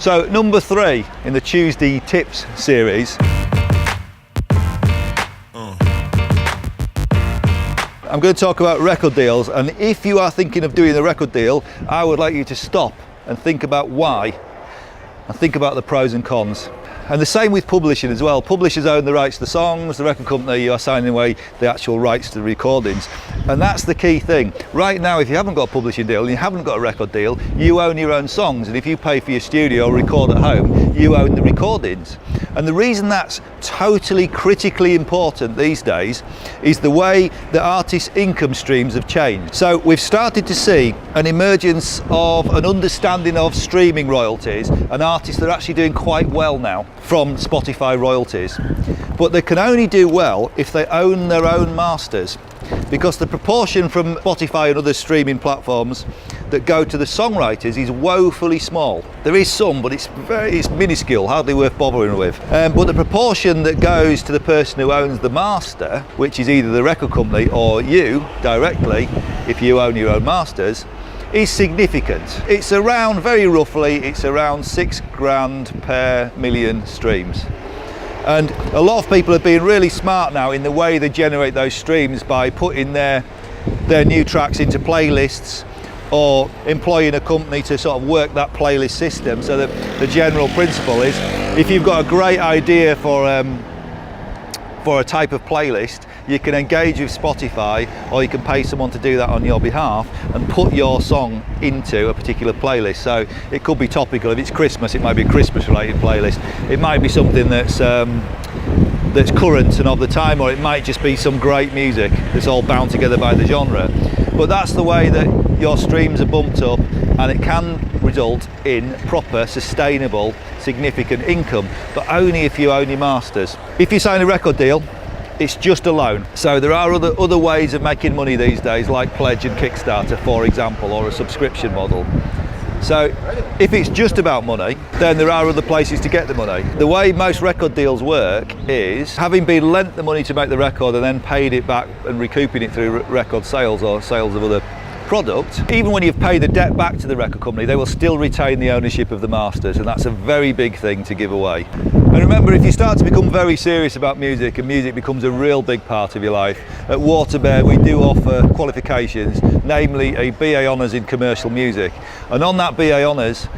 So number 3 in the Tuesday Tips series. I'm going to talk about record deals, and if you are thinking of doing a record deal, I would like you to stop and think about why, and think about the pros and cons. And the same with publishing as well. Publishers own the rights to the songs, the record company, you are signing away the actual rights to the recordings. And that's the key thing. Right now, if you haven't got a publishing deal and you haven't got a record deal, you own your own songs. And if you pay for your studio or record at home, you own the recordings. And the reason that's totally critically important these days is the way that artists' income streams have changed. So we've started to see an emergence of an understanding of streaming royalties, and artists are actually doing quite well now from Spotify royalties. But they can only do well if they own their own masters, because the proportion from Spotify and other streaming platforms that go to the songwriters is woefully small. There is some, but it's minuscule, hardly worth bothering with. But the proportion that goes to the person who owns the master, which is either the record company or you directly, if you own your own masters, is significant. It's around, very roughly, it's around £6,000 per million streams. And a lot of people are being really smart now in the way they generate those streams by putting their new tracks into playlists, or employing a company to sort of work that playlist system. So that the general principle is, if you've got a great idea for a type of playlist, you can engage with Spotify, or you can pay someone to do that on your behalf and put your song into a particular playlist. So it could be topical. If it's Christmas, it might be a Christmas related playlist. It might be something that's current and of the time, or it might just be some great music that's all bound together by the genre. But that's the way that your streams are bumped up, and it can result in proper, sustainable, significant income, but only if you own your masters. If you sign a record deal, it's just a loan. So there are other ways of making money these days, like Pledge and Kickstarter, for example, or a subscription model. So if it's just about money, then there are other places to get the money. The way most record deals work is, having been lent the money to make the record and then paid it back and recouping it through record sales or sales of other product, even when you've paid the debt back to the record company, they will still retain the ownership of the masters, and that's a very big thing to give away. And remember, if you start to become very serious about music, and music becomes a real big part of your life, at WaterBear we do offer qualifications, namely a BA Honours in commercial music. And on that BA Honours,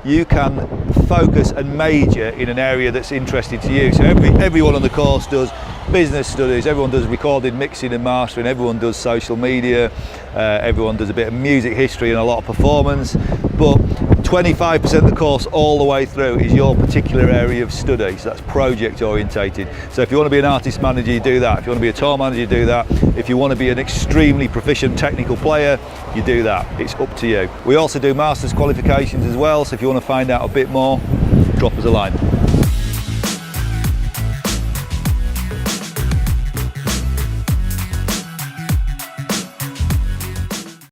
you can focus and major in an area that's interesting to you. So everyone on the course does business studies, everyone does recording, mixing and mastering, everyone does social media, everyone does a bit of music history and a lot of performance, but 25% of the course all the way through is your particular area of study, so that's project orientated. So if you want to be an artist manager, you do that. If you want to be a tour manager, you do that. If you want to be an extremely proficient technical player, you do that. It's up to you. We also do masters qualifications as well, so if you want to find out a bit more, drop us a line.